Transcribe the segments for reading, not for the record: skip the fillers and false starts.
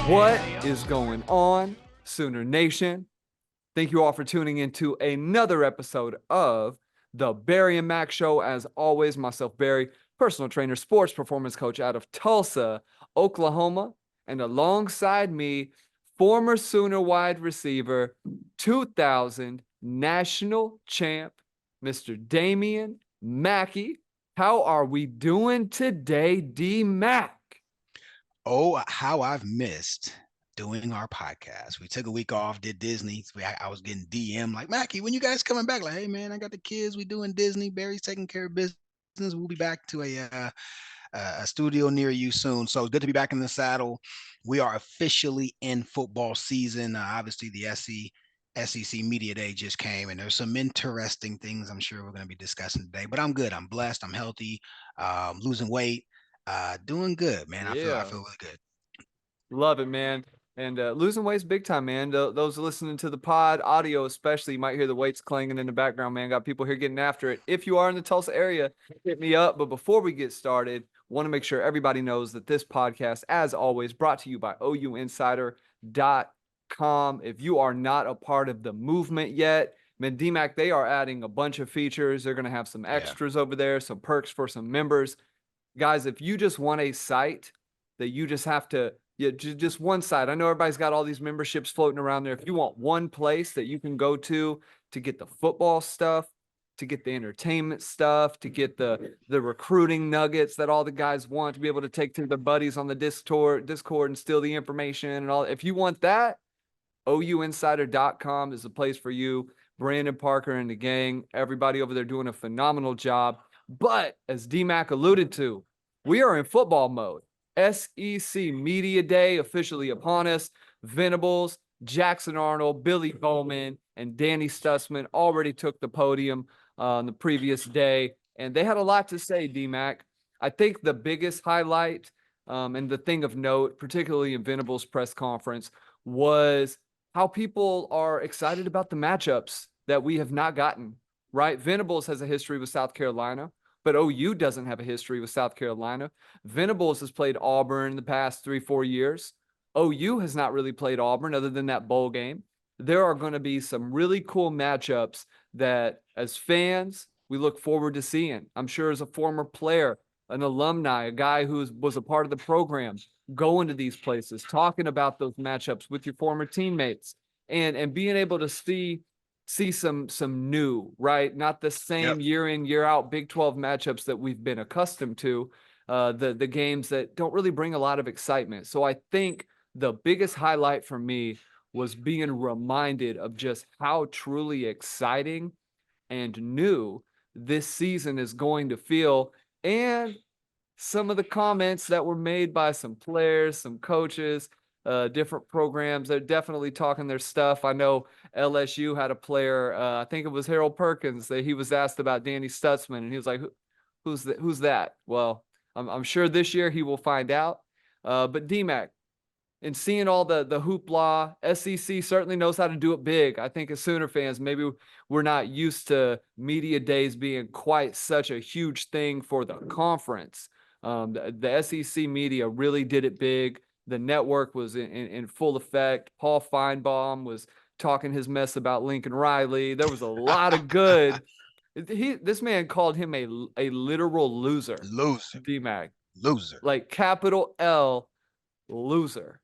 What is going on, Sooner Nation? Thank you all for tuning into another episode of the Barry and Mack Show. As always, myself, Barry, personal trainer, sports performance coach out of Tulsa, Oklahoma, and alongside me, former Sooner wide receiver, 2000 national champ, Mr. Damian Mackey. How are we doing today, D Mack? Oh, how I've missed doing our podcast. We took a week off, did Disney. I was getting DM like, Mackie, when you guys coming back? Like, hey man, I got the kids. We doing Disney. Barry's taking care of business. We'll be back to a studio near you soon. So it's good to be back in the saddle. We are officially in football season. Obviously, the SEC Media Day just came, and there's some interesting things I'm sure we're going to be discussing today. But I'm good. I'm blessed. I'm healthy. Losing weight. Doing good, man. I Yeah. feel really good. Love it, man. And losing weight's big time, man. Those listening to the pod, audio especially, you might hear the weights clanging in the background, man. Got people here getting after it. If you are in the Tulsa area, hit me up. But before we get started, want to make sure everybody knows that this podcast, as always, brought to you by OUinsider.com. If you are not a part of the movement yet, man, DMAC, they are adding a bunch of features. They're going to have some Yeah. extras over there, some perks for some members. Guys, if you just want a site that you just have to, yeah, just one site. I know everybody's got all these memberships floating around there. If you want one place that you can go to get the football stuff, to get the entertainment stuff, to get the recruiting nuggets that all the guys want to be able to take to their buddies on the Discord and steal the information and all. If you want that, OUinsider.com is the place for you. Brandon Parker and the gang, everybody over there doing a phenomenal job. But as DMAC alluded to, we are in football mode. SEC Media Day officially upon us. Venables, Jackson Arnold, Billy Bowman, and Danny Stutzman already took the podium on the previous day, and they had a lot to say, DMAC. I think the biggest highlight and the thing of note, particularly in Venables' press conference, was how people are excited about the matchups that we have not gotten, right? Venables has a history with South Carolina, but OU doesn't have a history with South Carolina. Venables has played Auburn in the past 3-4 years. OU has not really played Auburn other than that bowl game. There are going to be some really cool matchups that, as fans, we look forward to seeing. I'm sure as a former player, an alumni, a guy who was a part of the program, going to these places, talking about those matchups with your former teammates, and being able to see some new, right? Not the Yep. same year in, year out Big 12 matchups that we've been accustomed to, the games that don't really bring a lot of excitement. So I think the biggest highlight for me was being reminded of just how truly exciting and new this season is going to feel. And some of the comments that were made by some players, some coaches, different programs, they're definitely talking their stuff. I know LSU had a player, I think it was Harold Perkins, that he was asked about Danny Stutzman, and he was like, who's that? Well, I'm sure this year he will find out. But DMAC, and seeing all the hoopla, SEC certainly knows how to do it big. I think as Sooner fans, maybe we're not used to media days being quite such a huge thing for the conference. The SEC media really did it big. The network was in full effect. Paul Feinbaum was talking his mess about Lincoln Riley. There was a lot of good. This man called him a literal loser, Loser. DMAC, Loser. like capital L loser.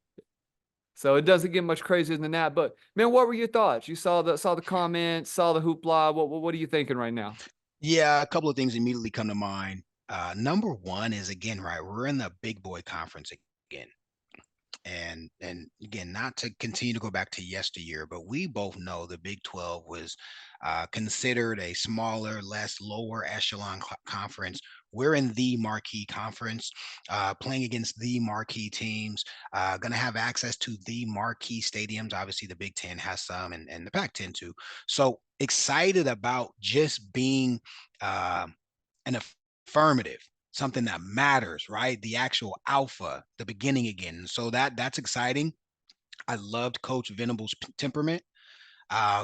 So it doesn't get much crazier than that. But man, what were your thoughts? You saw the comments, saw the hoopla. What are you thinking right now? Yeah, a couple of things immediately come to mind. Number one is again, right, we're in the big boy conference again. And again, not to continue to go back to yesteryear, but we both know the Big 12 was considered a smaller, less lower echelon conference. We're in the marquee conference, playing against the marquee teams, going to have access to the marquee stadiums. Obviously, the Big Ten has some, and the Pac-10 too. So excited about just being an affirmative, something that matters, right? The actual alpha, the beginning again. So that's exciting. I loved Coach Venable's temperament.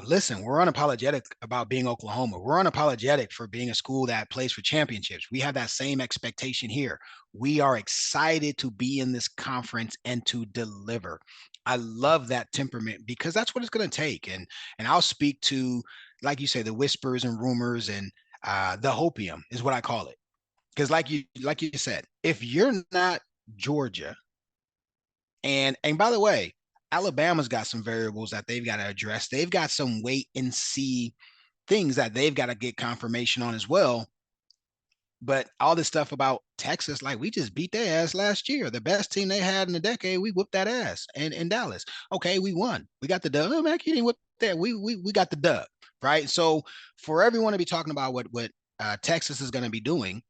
Listen, we're unapologetic about being Oklahoma. We're unapologetic for being a school that plays for championships. We have that same expectation here. We are excited to be in this conference and to deliver. I love that temperament because that's what it's going to take. And I'll speak to, like you say, the whispers and rumors and the hopium is what I call it. Because like you said, if you're not Georgia, and by the way, Alabama's got some variables that they've got to address. They've got some wait and see things that they've got to get confirmation on as well. But all this stuff about Texas, like we just beat their ass last year. The best team they had in a decade, we whooped that ass in Dallas. Okay, we won. We got the dub. Oh, Mack, you didn't whip that. We got the dub, right? So for everyone to be talking about what Texas is going to be doing,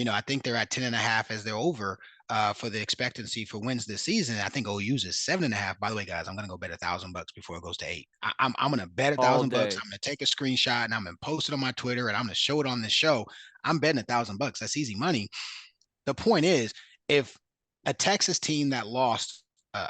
I think they're at 10.5 as they're over for the expectancy for wins this season. I think OU's is 7.5. By the way, guys, I'm gonna go bet $1,000 before it goes to 8. I'm gonna bet a all thousand bucks. day. I'm gonna take a screenshot and I'm gonna post it on my Twitter and I'm gonna show it on this show. I'm betting $1,000. That's easy money. The point is, if a Texas team that lost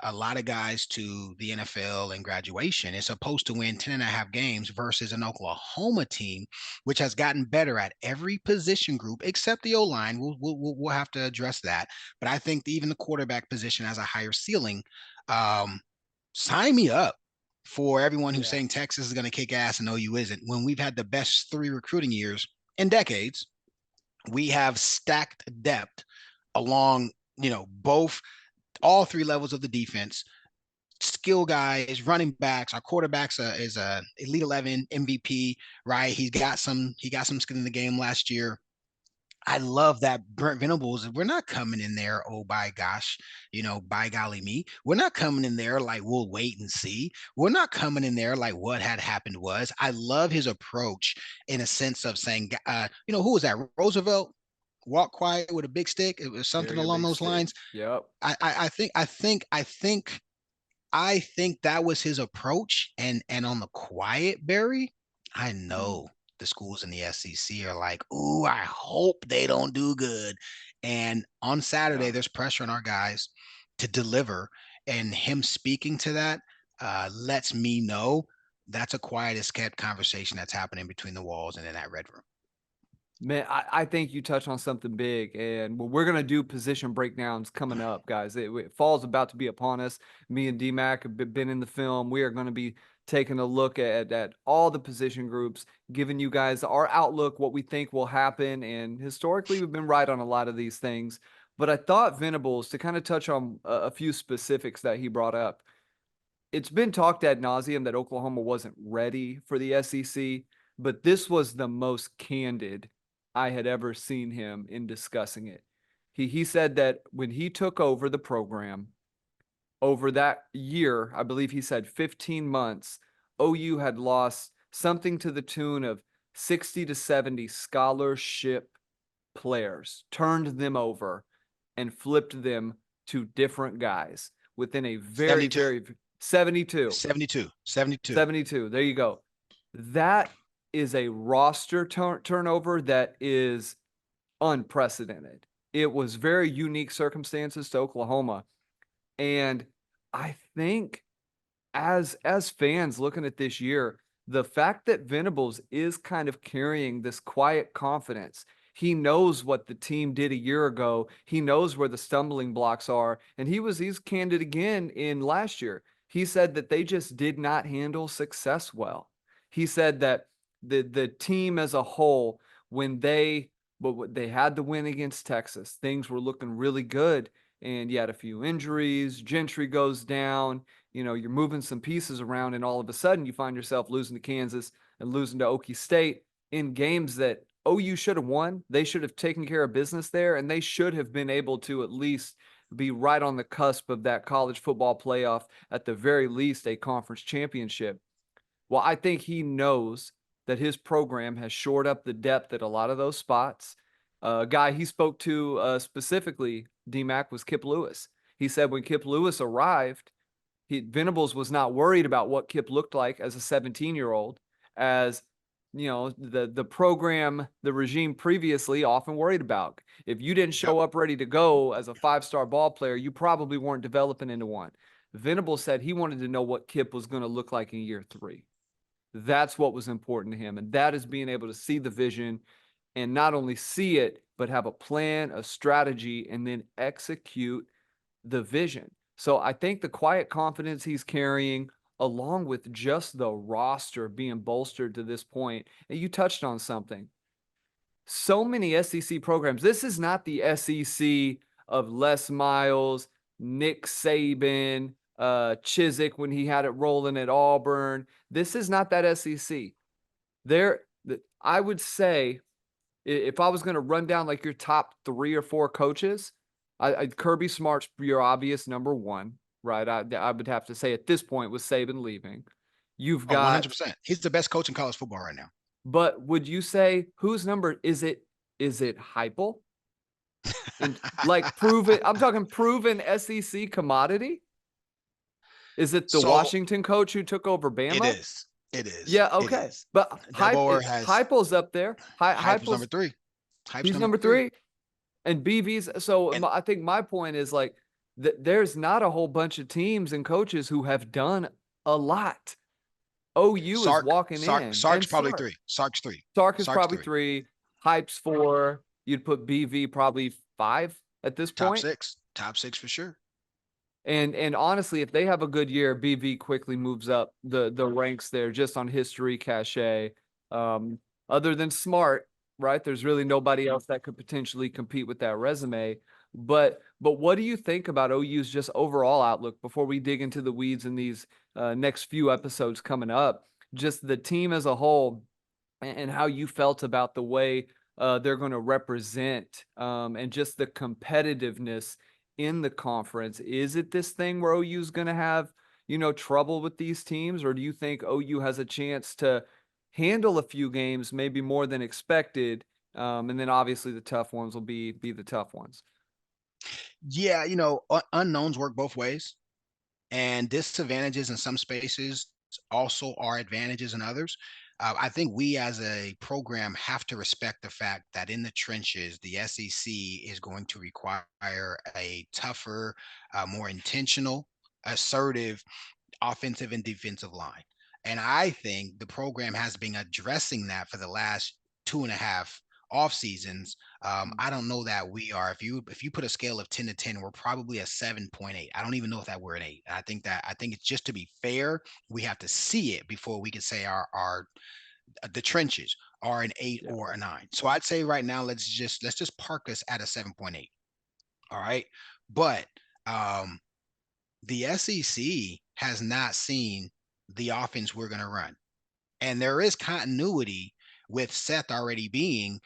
a lot of guys to the NFL and graduation is supposed to win 10.5 games versus an Oklahoma team, which has gotten better at every position group except the O line. We'll have to address that. But I think even the quarterback position has a higher ceiling. Um, Sign me up for everyone who's Yeah. saying Texas is going to kick ass and OU isn't. When we've had the best 3 recruiting years in decades, we have stacked depth along, both all 3 levels of the defense, skill guys, running backs. Our quarterbacks is a elite 11 MVP, right? He got some skin in the game last year. I love that Brent Venables. We're not coming in there, oh by gosh, by golly me. We're not coming in there like we'll wait and see. We're not coming in there like what had happened was. I love his approach in a sense of saying, who was that? Roosevelt walk quiet with a big stick. It was something Carry a along big those stick. lines. Yep. I think that was his approach. And on the quiet, Barry, I Mm, know the schools in the SEC are like, ooh, I hope they don't do good. And on Saturday, yeah. there's pressure on our guys to deliver. And him speaking to that lets me know that's a quiet as kept conversation that's happening between the walls and in that red room. Man, I think you touched on something big, and we're gonna do position breakdowns coming up, guys. Fall's about to be upon us. Me and DMAC have been in the film. We are gonna be taking a look at all the position groups, giving you guys our outlook, what we think will happen. And historically, we've been right on a lot of these things. But I thought Venables, to kind of touch on a few specifics that he brought up, it's been talked ad nauseum that Oklahoma wasn't ready for the SEC, but this was the most candid I had ever seen him in discussing it. He said that when he took over the program, over that year, I believe he said 15 months, OU had lost something to the tune of 60 to 70 scholarship players, turned them over and flipped them to different guys within a very, 72, very 72. 72, 72. 72. There you go. That is a roster turnover that is unprecedented. It was very unique circumstances to Oklahoma. And I think as fans looking at this year, the fact that Venables is kind of carrying this quiet confidence. He knows what the team did a year ago. He knows where the stumbling blocks are. And he's candid again in last year. He said that they just did not handle success well. He said that the team as a whole, but they had the win against Texas, things were looking really good. And you had a few injuries, Gentry goes down, you're moving some pieces around, and all of a sudden you find yourself losing to Kansas and losing to Okie State in games that OU should have won. They should have taken care of business there, and they should have been able to at least be right on the cusp of that college football playoff, at the very least, a conference championship. Well, I think he knows that his program has shored up the depth at a lot of those spots. A guy he spoke to specifically, DMAC, was Kip Lewis. He said when Kip Lewis arrived, Venables was not worried about what Kip looked like as a 17-year-old, as the program, the regime previously often worried about. If you didn't Yep. show up ready to go as a 5-star ball player, you probably weren't developing into one. Venables said he wanted to know what Kip was going to look like in year 3. That's what was important to him. And that is being able to see the vision and not only see it, but have a plan, a strategy, and then execute the vision. So I think the quiet confidence he's carrying, along with just the roster being bolstered to this point, and you touched on something. So many SEC programs. This is not the SEC of Les Miles, Nick Saban, Chiswick when he had it rolling at Auburn. This is not that SEC. I would say if I was going to run down like your top 3 or 4 coaches, Kirby Smart's your obvious number one, right? I would have to say at this point with Saban leaving, you've Oh, got. 100%. He's the best coach in college football right now. But would you say whose number is it? Is it Heupel? And like proven, I'm talking proven SEC commodity. Is it the So Washington coach who took over it Bama? is. It is. Yeah, It okay. is. But DeBoer has Heupel's up there. Hype was number Heupel's three. Hype's he's number number three. 3. And BV's so And I think my point is like there's not a whole bunch of teams and coaches who have done a lot. OU is walking in, and Sark's probably three. Sark's three. Sark is Sark's probably three. 3, Hype's 4. You'd put BV probably 5 at this Top point. six. Top 6 for sure. And honestly, if they have a good year, BV quickly moves up the ranks there just on history, cachet. Other than Smart, right? There's really nobody else that could potentially compete with that resume. But what do you think about OU's just overall outlook before we dig into the weeds in these next few episodes coming up? Just the team as a whole and how you felt about the way they're going to represent and just the competitiveness in the conference. Is it this thing where OU is going to have, trouble with these teams, or do you think OU has a chance to handle a few games, maybe more than expected? And then obviously the tough ones will be the tough ones. Yeah, unknowns work both ways, and disadvantages in some spaces also are advantages in others. I think we as a program have to respect the fact that in the trenches, the SEC is going to require a tougher, more intentional, assertive offensive and defensive line. And I think the program has been addressing that for the last 2.5 off seasons. I don't know that we are. If you put a scale of 10 to 10, we're probably a 7.8. I don't even know if that we're an 8. I think it's just to be fair, we have to see it before we can say our the trenches are an 8 Yeah. or a 9. So I'd say right now let's just park us at a 7.8. All right. But the SEC has not seen the offense we're going to run. And there is continuity with Seth already being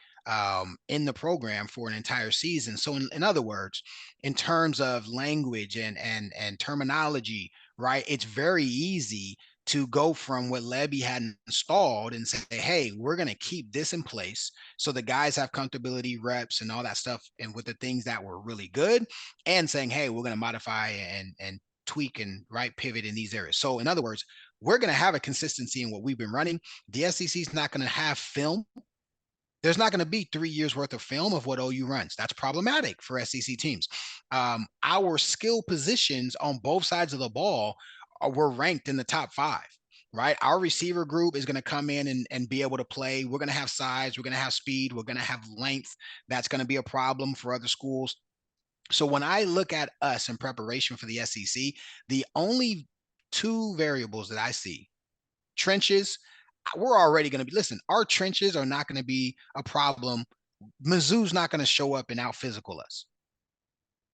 in the program for an entire season. So, in other words, in terms of language and terminology, right, it's very easy to go from what Levy had installed and say, hey, we're going to keep this in place so the guys have comfortability, reps, and all that stuff, and with the things that were really good, and saying, hey, we're going to modify and tweak and right pivot in these areas. So, in other words, we're going to have a consistency in what we've been running. The SEC is not going to have film. There's not going to be 3 years worth of film of what OU runs. That's problematic for SEC teams. Our skill positions on both sides of the ball were ranked in the top 5. Right, our receiver group is going to come in and be able to play. We're going to have size, we're going to have speed, we're going to have length. That's going to be a problem for other schools. So when I look at us in preparation for the SEC, the only 2 variables that I see, trenches, we're already going to be, listen, our trenches are not going to be a problem. Mizzou's not going to show up and out physical us.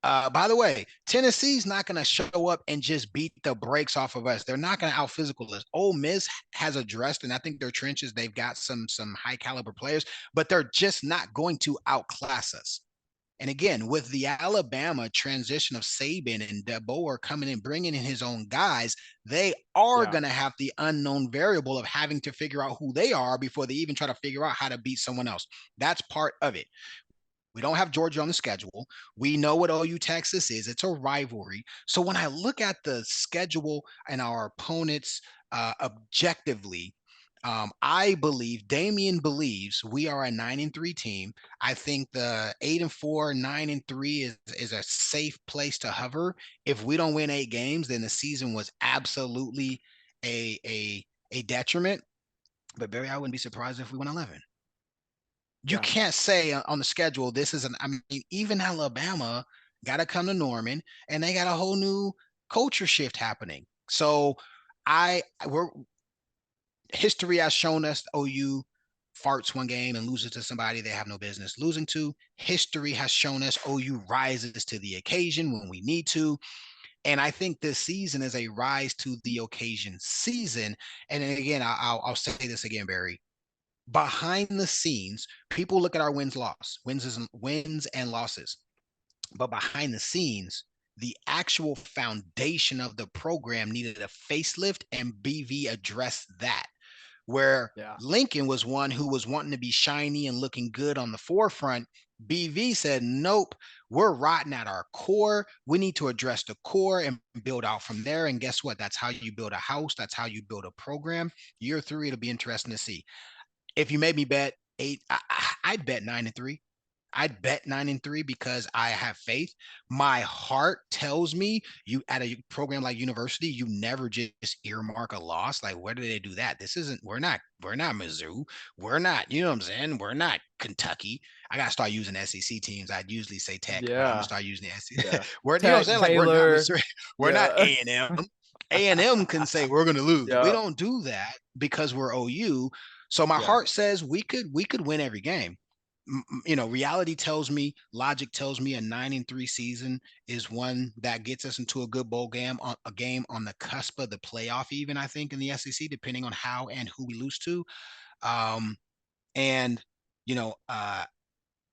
By the way, Tennessee's not going to show up and just beat the brakes off of us. They're not going to out physical us. Ole Miss has addressed, and I think their trenches, they've got some high caliber players, but they're just not going to outclass us. And again, with the Alabama transition of Saban and DeBoer coming in, bringing in his own guys, they are going to have the unknown variable of having to figure out who they are before they even try to figure out how to beat someone else. That's part of it. We don't have Georgia on the schedule. We know what OU Texas is. It's a rivalry. So when I look at the schedule and our opponents objectively, I believe, Damian believes we are a 9-3 team. I think the 8-4, 9-3 is a safe place to hover. If we don't win 8 games, then the season was absolutely a detriment. But Barry, I wouldn't be surprised if we went 11. You Yeah. can't say on the schedule, this is I mean, even Alabama got to come to Norman and they got a whole new culture shift happening. So we're history has shown us OU farts one game and loses to somebody they have no business losing to. History has shown us OU rises to the occasion when we need to. And I think this season is a rise to the occasion season. And then again, I'll say this again, Barry. Behind the scenes, people look at our wins and losses. But behind the scenes, the actual foundation of the program needed a facelift, and BV addressed that. Where Yeah. Lincoln was one who was wanting to be shiny and looking good on the forefront, BV said, nope, we're rotten at our core. We need to address the core and build out from there. And guess what? That's how you build a house. That's how you build a program. Year 3, it'll be interesting to see. If you made me bet 8, I'd bet 9-3. I'd bet 9-3 because I have faith. My heart tells me you at a program like university, you never just earmark a loss. Like, where do they do that? We're not Mizzou. We're not, you know what I'm saying? We're not Kentucky. I gotta start using SEC teams. I'd usually say Tech, but I'm gonna Yeah. start using the Yeah. SEC. We're, you know what I'm Tech, saying? Like, we're not Baylor. Missouri. We're not Yeah. A&M. A&M can say we're gonna lose. We Yeah. don't do that because we're OU. So my Yeah. heart says we could win every game. Reality tells me, logic tells me a 9-3 season is one that gets us into a good bowl game, on a game on the cusp of the playoff, even I think in the SEC, depending on how and who we lose to. And you know,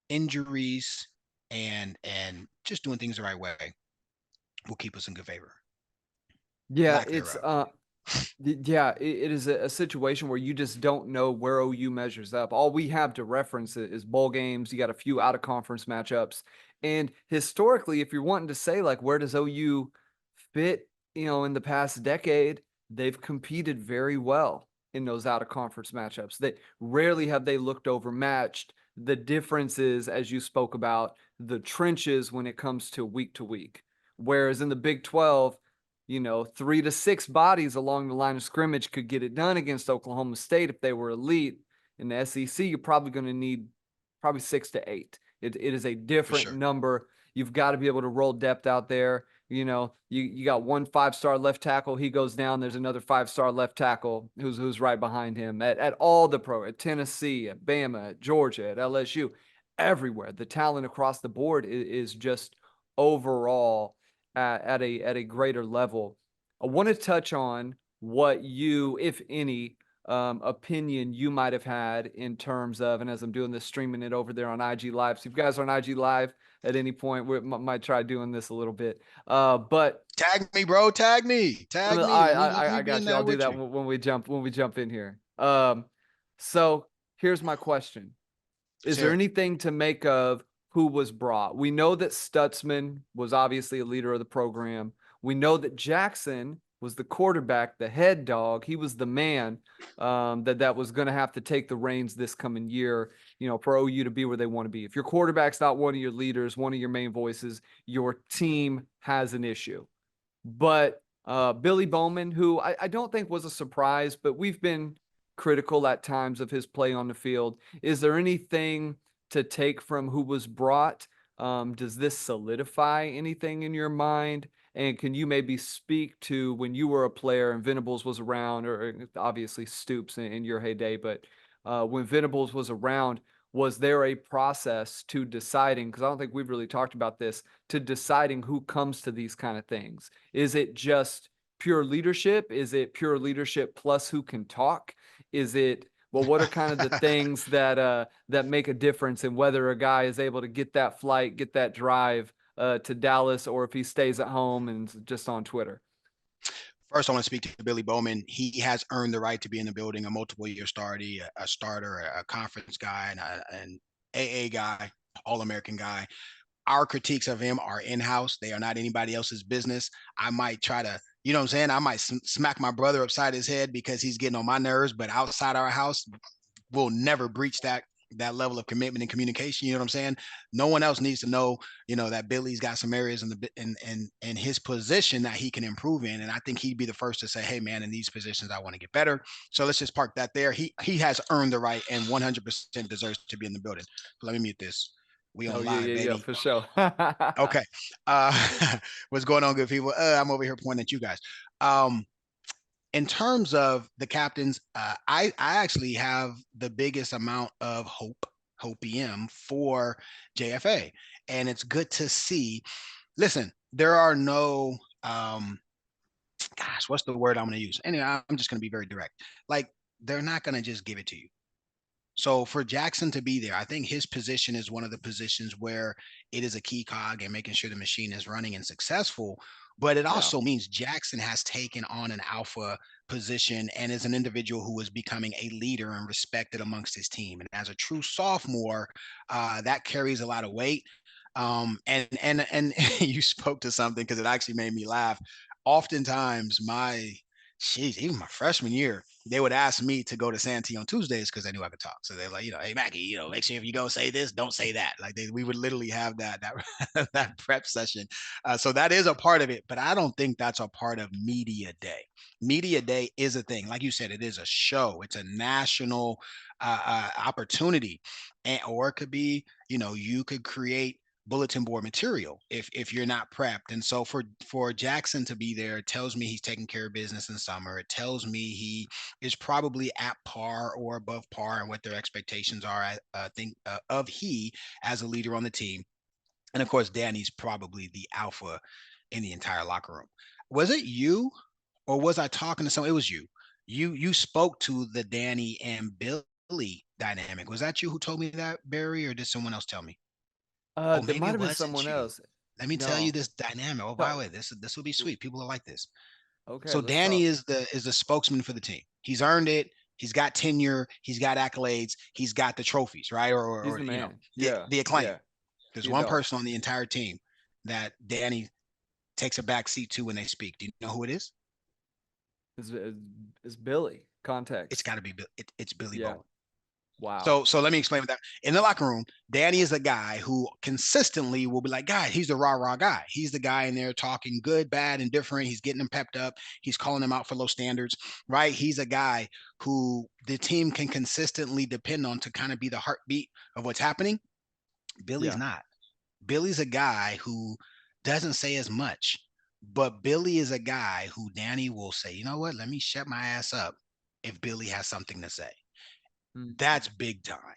injuries and just doing things the right way will keep us in good favor. Yeah, Lack it's thereof. yeah, it is a situation where you just don't know where OU measures up. All we have to reference is bowl games. You got a few out of conference matchups. And historically, if you're wanting to say like where does OU fit, in the past decade, they've competed very well in those out of conference matchups. They rarely have they looked overmatched. The difference is, as you spoke about, the trenches when it comes to week. Whereas in the Big 12, 3 to 6 bodies along the line of scrimmage could get it done against Oklahoma State if they were elite. In the SEC, you're probably going to need probably 6 to 8. It is a For different sure. number. You've got to be able to roll depth out there. You got one 5-star left tackle. He goes down. There's another 5-star left tackle who's right behind him at all the pro at Tennessee, at Bama, at Georgia, at LSU, everywhere. The talent across the board is just overall at a greater level. I want to touch on what you, if any, opinion you might have had in terms of, and as I'm doing this, streaming it over there on IG Live. So if you guys are on IG Live at any point, we might try doing this a little bit. But Tag me, bro. Tag me. I, Tag me. Let me I be in got you. I'll that do with that you. when we jump in here. So here's my question. Is there Sure. anything to make of who was brought? We know that Stutzman was obviously a leader of the program. We know that Jackson was the quarterback, the head dog. He was the man that was going to have to take the reins this coming year, for OU to be where they want to be. If your quarterback's not one of your leaders, one of your main voices, your team has an issue. But Billy Bowman, who I don't think was a surprise, but we've been critical at times of his play on the field. Is there anything to take from who was brought? Does this solidify anything in your mind? And can you maybe speak to when you were a player and Venables was around, or obviously Stoops in your heyday, but when Venables was around, was there a process to deciding? Because I don't think we've really talked about this, to deciding who comes to these kind of things. Is it just pure leadership? Is it pure leadership plus who can talk? Is it, well, what are kind of the things that make a difference in whether a guy is able to get that flight, get that drive to Dallas, or if he stays at home and just on Twitter? First, I want to speak to Billy Bowman. He has earned the right to be in the building, a multiple year starter, a conference guy, and an AA guy, All American guy. Our critiques of him are in house. They are not anybody else's business. I might try to, you know what I'm saying? I might smack my brother upside his head because he's getting on my nerves, but outside our house, we'll never breach that. that level of commitment and communication. You know what I'm saying? No one else needs to know, that Billy's got some areas in his position that he can improve in. And I think he'd be the first to say, hey man, in these positions I want to get better. So let's just park that there. He has earned the right and 100% deserves to be in the building. Let me mute this. We Oh on yeah, live, yeah, yeah, baby. for sure. Okay. What's going on, good people? I'm over here pointing at you guys. Um, in terms of the captains, I actually have the biggest amount of hope EM for JFA, and it's good to see. Listen, there are no gosh, what's the word I'm going to use? Anyway, I'm just going to be very direct. Like they're not going to just give it to you. So for Jackson to be there, I think his position is one of the positions where it is a key cog in making sure the machine is running and successful. But it Yeah, also means Jackson has taken on an alpha position and is an individual who is becoming a leader and respected amongst his team. And as a true sophomore, that carries a lot of weight. And you spoke to something because it actually made me laugh. Oftentimes, even my freshman year, they would ask me to go to Santee on Tuesdays because they knew I could talk. So they're like, hey Mackie, make sure if you go say this, don't say that. Like we would literally have that that prep session. So that is a part of it, but I don't think that's a part of media day. Media day is a thing, like you said, it is a show. It's a national opportunity, or it could be, you could create bulletin board material if you're not prepped. And so for Jackson to be there, it tells me he's taking care of business in summer. It tells me he is probably at par or above par and what their expectations are. I think of he as a leader on the team. And of course, Danny's probably the alpha in the entire locker room. Was it you, or was I talking to someone? It was you. You spoke to the Danny and Billy dynamic. Was that you who told me that, Barry, or did someone else tell me? Oh, there maybe might it have been wasn't someone you. else. Let me tell you No, this dynamic. Oh, by the talk. way, this will be sweet. People are like this. Okay, So let's Danny talk. is the spokesman for the team. He's earned it. He's got tenure. He's got accolades. He's got the trophies, right? He's Or the man. the Yeah, the acclaim. yeah, There's he a one dog. person on the entire team that Danny takes a back seat to when they speak. Do you know who it is? It's Billy. It's Context. got to be it's Billy Yeah. Bowman. Wow. So let me explain what that. In the locker room, Danny is a guy who consistently will be like, "God, he's the rah-rah guy. He's the guy in there talking good, bad, and different. He's getting them pepped up. He's calling them out for low standards, right? He's a guy who the team can consistently depend on to kind of be the heartbeat of what's happening. Billy's Yeah. not. Billy's a guy who doesn't say as much, but Billy is a guy who Danny will say, you know what? Let me shut my ass up if Billy has something to say. Mhm. That's big time.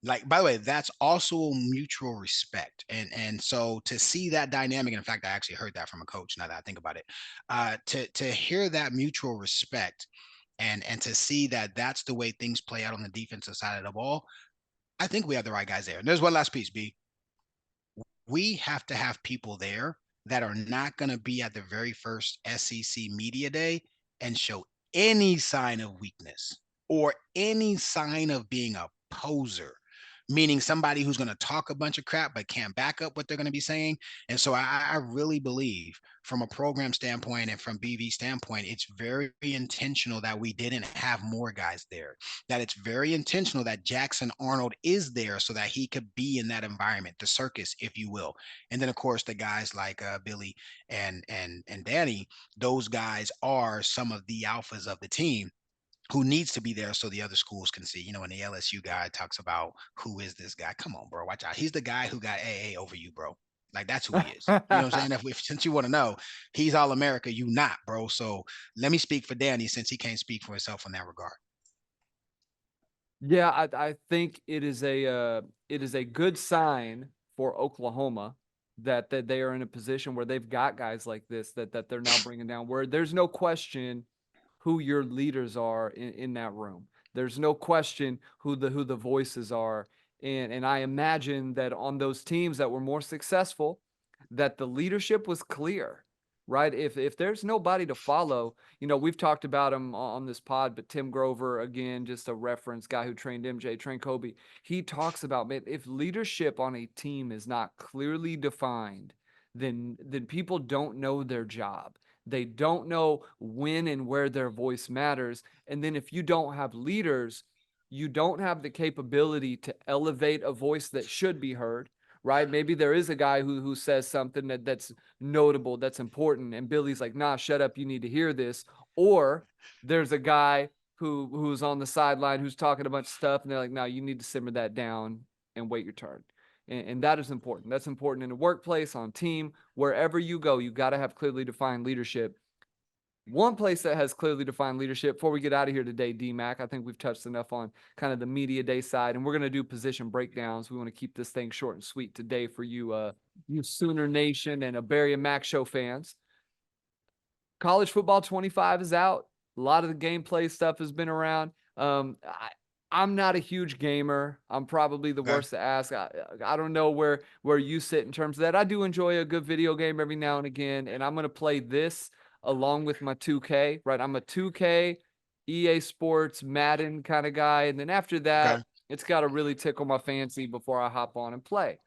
Like, by the way, that's also mutual respect. And so to see that dynamic, and in fact, I actually heard that from a coach now that I think about it. To hear that mutual respect and to see that that's the way things play out on the defensive side of the ball, I think we have the right guys there. And there's one last piece, B. We have to have people there that are not going to be at the very first SEC media day and show any sign of weakness or any sign of being a poser, meaning somebody who's going to talk a bunch of crap but can't back up what they're going to be saying. And so I really believe from a program standpoint and from BV standpoint, it's very intentional that we didn't have more guys there, that it's very intentional that Jackson Arnold is there so that he could be in that environment, the circus, if you will. And then of course the guys like Billy and Danny, those guys are some of the alphas of the team who needs to be there so the other schools can see. When the LSU guy talks about who is this guy, come on, bro, watch out. He's the guy who got AA over you, bro. Like that's who he is. You know what I'm saying? If since you want to know, he's all America, you not, bro. So let me speak for Danny since he can't speak for himself in that regard. Yeah, I think it is a good sign for Oklahoma that they are in a position where they've got guys like this that they're now bringing down, where there's no question who your leaders are in that room. There's no question who the voices are, and I imagine that on those teams that were more successful, that the leadership was clear, right? If there's nobody to follow, we've talked about him on this pod, but Tim Grover, again, just a reference, guy who trained MJ, trained Kobe. He talks about, man, if leadership on a team is not clearly defined, then people don't know their job. They don't know when and where their voice matters. And then if you don't have leaders, you don't have the capability to elevate a voice that should be heard, right? Maybe there is a guy who says something that's notable, that's important, and Billy's like, nah, shut up, you need to hear this. Or there's a guy who's on the sideline who's talking a bunch of stuff, and they're like, no, you need to simmer that down and wait your turn. And that is important. That's important in the workplace, on team, wherever you go, you got to have clearly defined leadership. One place that has clearly defined leadership, before we get out of here today, DMAC, I think we've touched enough on kind of the media day side, and we're going to do position breakdowns. We want to keep this thing short and sweet today for you, you Sooner Nation and a Barry and Mack show fans. College football 25 is out. A lot of the gameplay stuff has been around. I'm not a huge gamer. I'm probably the Okay. worst to ask. I don't know where you sit in terms of that. I do enjoy a good video game every now and again, and I'm gonna play this along with my 2K. Right, I'm a 2K, EA Sports, Madden kind of guy, and then after that, Okay. it's got to really tickle my fancy before I hop on and play.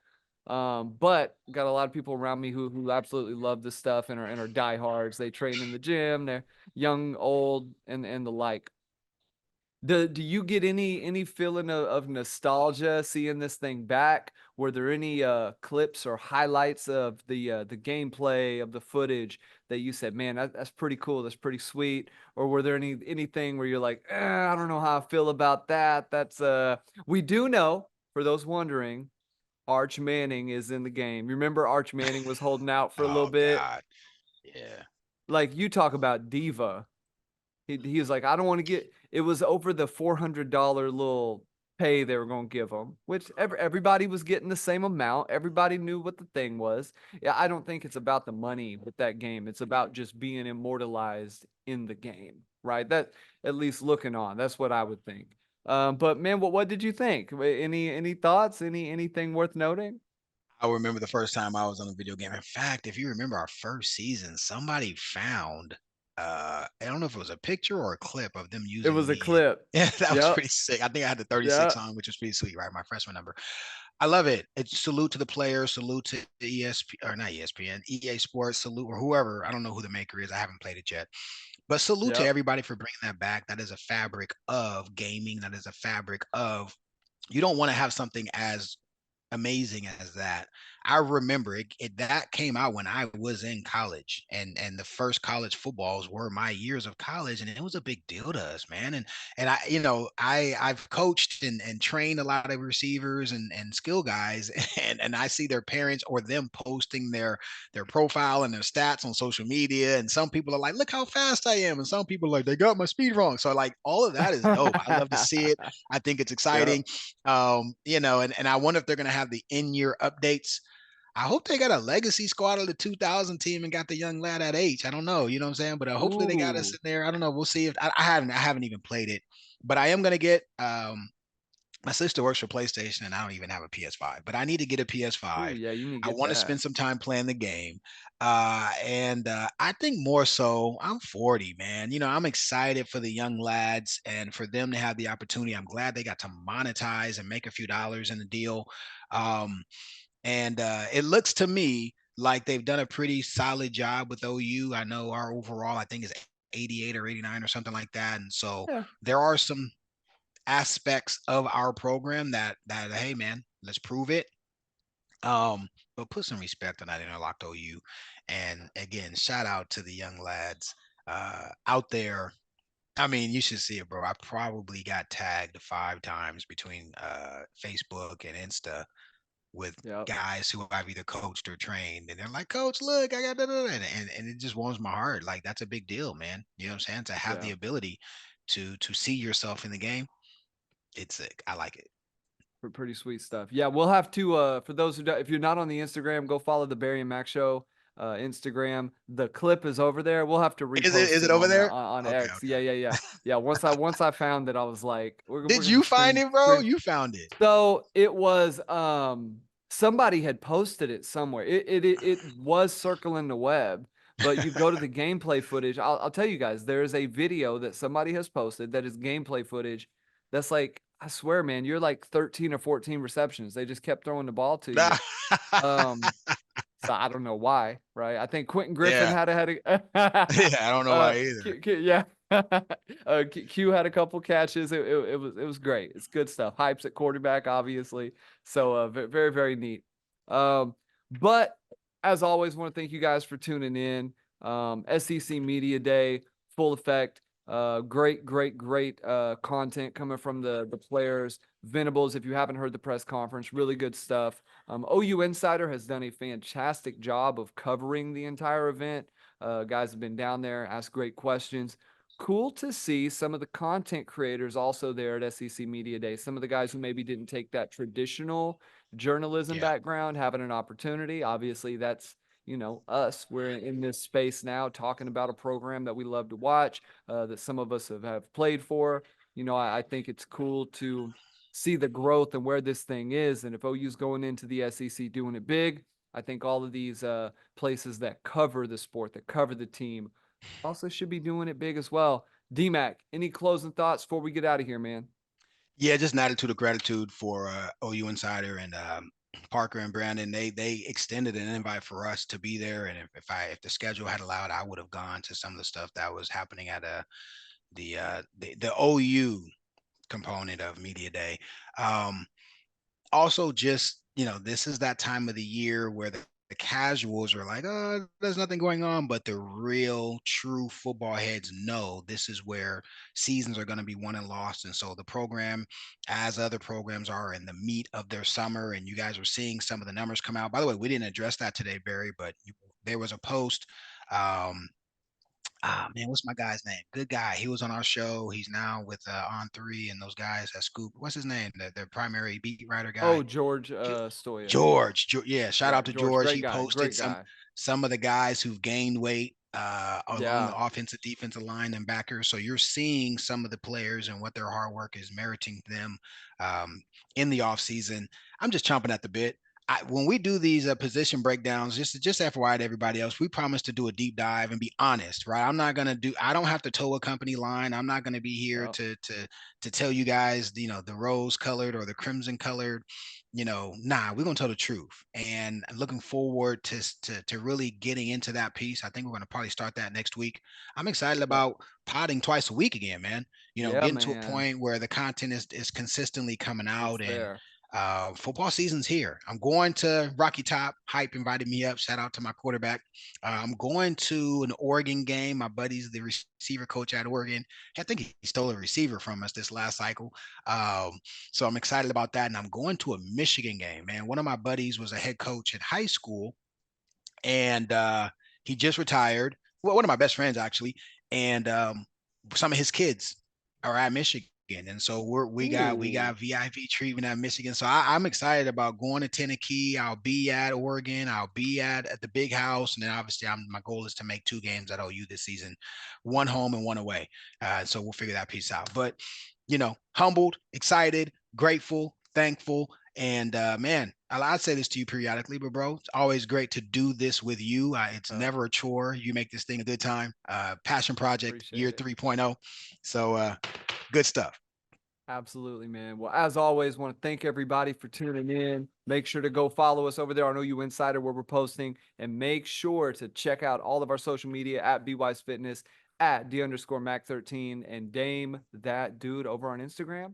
But got a lot of people around me who absolutely love this stuff and are diehards. They train in the gym. They're young, old, and the like. Do you get any feeling of nostalgia seeing this thing back? Were there any clips or highlights of the gameplay of the footage that you said, man, that's pretty cool, that's pretty sweet? Or were there anything where you're like, I don't know how I feel about that? That's we do know, for those wondering, Arch Manning is in the game. You remember Arch Manning was holding out for a little Oh bit? God. Yeah. Like, you talk about diva. He was like, I don't want to get. It was over the $400 little pay they were going to give him, which everybody was getting the same amount. Everybody knew what the thing was. Yeah, I don't think it's about the money with that game. It's about just being immortalized in the game, right? That, at least looking on, that's what I would think. But man, what did you think? Any thoughts? Anything worth noting? I remember the first time I was on a video game. In fact, if you remember our first season, somebody found I don't know if it was a picture or a clip of them It using was a me and clip. yeah, that was Yep. pretty sick. I think I had the 36 Yep. on, which was pretty sweet, right? My freshman number. I love it. It's salute to the players, salute to the ESP or not ESPN, EA Sports, salute or whoever. I don't know who the maker is. I haven't played it yet. But salute to Yep. everybody for bringing that back. That is a fabric of gaming. That is a fabric of you don't want to have something as amazing as that. I remember it that came out when I was in college, and the first college footballs were my years of college, and it was a big deal to us, man. And I, I've coached and trained a lot of receivers and skill guys, and I see their parents or them posting their profile and their stats on social media, and some people are like, look how fast I am, and some people are like, they got my speed wrong. So like all of that is dope. I love to see it. I think it's Yep. exciting. And I wonder if they're gonna have the in-year updates. I hope they got a legacy squad of the 2000 team and got the young lad at H. I don't know, you know what I'm saying? But hopefully they got us Ooh. in there. I don't know. We'll see if I haven't even played it, but I am gonna get. My sister works for PlayStation, and I don't even have a PS5, but I need to get a Ooh, PS5. yeah, you need to I get want to that. spend some time playing the game. And I think more so, I'm 40, man. I'm excited for the young lads and for them to have the opportunity. I'm glad they got to monetize and make a few dollars in the deal. And it looks to me like they've done a pretty solid job with OU. I know our overall, I think, is 88 or 89 or something like that. And so Yeah. there are some aspects of our program that hey man, let's prove it. But put some respect on that interlocked OU. And again, shout out to the young lads out there. I mean, you should see it, bro. I probably got tagged 5 times between Facebook and Insta with Yep. guys who I've either coached or trained, and they're like, "Coach, look, I got da, da, da," and it just warms my heart. Like that's a big deal, man. You know what I'm saying? To have the Yeah. ability to see yourself in the game, it's sick. I like it. Pretty sweet stuff. Yeah, we'll have to for those who if you're not on the Instagram, go follow the Barry and Mac show Instagram. The clip is over there. We'll have to Is it repost is it it over on there? on Okay, X. Yeah, okay. yeah, yeah. Yeah, once I found it, I was like, we're Did gonna you find screen it, bro? screen. You found it. So it was somebody had posted it somewhere. It was circling the web, but you go to the gameplay footage. I'll tell you guys, there is a video that somebody has posted that is gameplay footage that's like, I swear, man, you're like 13 or 14 receptions. They just kept throwing the ball to you. Um, so I don't know why, right? I think Quentin Griffin Yeah. had a Yeah, I don't know uh why either. yeah. Q had a couple catches. It was great. It's good stuff. Hypes at quarterback, obviously. So very very neat. Um, but as always, want to thank you guys for tuning in. SEC Media Day, full effect. Great content coming from the players. Venables, if you haven't heard the press conference, really good stuff. OU Insider has done a fantastic job of covering the entire event. Guys have been down there, asked great questions. Cool to see some of the content creators also there at SEC Media Day. Some of the guys who maybe didn't take that traditional journalism Yeah. background having an opportunity. Obviously, that's us. We're in this space now talking about a program that we love to watch, that some of us have played for. I think it's cool to see the growth and where this thing is. And if OU's going into the SEC doing it big, I think all of these places that cover the sport, that cover the team, also should be doing it big as well. DMAC, any closing thoughts before we get out of here, man? Yeah, just an attitude of gratitude for OU Insider and Parker and Brandon. They extended an invite for us to be there, and if the schedule had allowed, I would have gone to some of the stuff that was happening at the OU component of Media Day. Also, just this is that time of the year where the casuals are like, oh, there's nothing going on, but the real true football heads know this is where seasons are going to be won and lost. And so the program, as other programs, are in the meat of their summer, and you guys are seeing some of the numbers come out. By the way, we didn't address that today, Barry, but there was a post. Man, what's my guy's name? Good guy. He was on our show. He's now with On Three and those guys at Scoop. What's his name? The primary beat writer guy. Oh, George Stoya. Yeah, shout Yeah, out to George, George. great He guy, posted great guy. some of the guys who've gained weight along Yeah, the offensive defensive line and backers. So you're seeing some of the players and what their hard work is meriting them um, in the offseason. I'm just chomping at the bit. When we do these position breakdowns, just FYI to everybody else, we promise to do a deep dive and be honest, right? I don't have to toe a company line. I'm not gonna be here yeah, to tell you guys, the rose colored or the crimson colored, nah, we're gonna tell the truth. And looking forward to really getting into that piece. I think we're gonna probably start that next week. I'm excited yeah, about potting twice a week again, man. yeah, Getting to a man. point where the content is consistently coming It's out, and there. football season's here. I'm going to Rocky Top. Hype invited me up. Shout out to my quarterback. I'm going to an Oregon game. My buddy's the receiver coach at Oregon. I think he stole a receiver from us this last cycle. Um, so I'm excited about that. And I'm going to a Michigan game, man. One of my buddies was a head coach at high school, and he just retired. Well, one of my best friends actually, and some of his kids are at Michigan, and so we got Ooh, VIP treatment at Michigan. So I'm excited about going to Tennessee. I'll be at Oregon. I'll be at the Big House, and then obviously my goal is to make 2 games at OU this season, one home and one away. So we'll figure that piece out. But humbled, excited, grateful, thankful. And man, I'd say this to you periodically, but bro, it's always great to do this with you. It's uh, never a chore. You make this thing a good time. Passion project year appreciate it. 3.0. So good stuff. Absolutely, man. Well, as always, want to thank everybody for tuning in. Make sure to go follow us over there on OU Insider where we're posting, and make sure to check out all of our social media at BWise Fitness, at D_Mac13, and Dame that dude over on Instagram.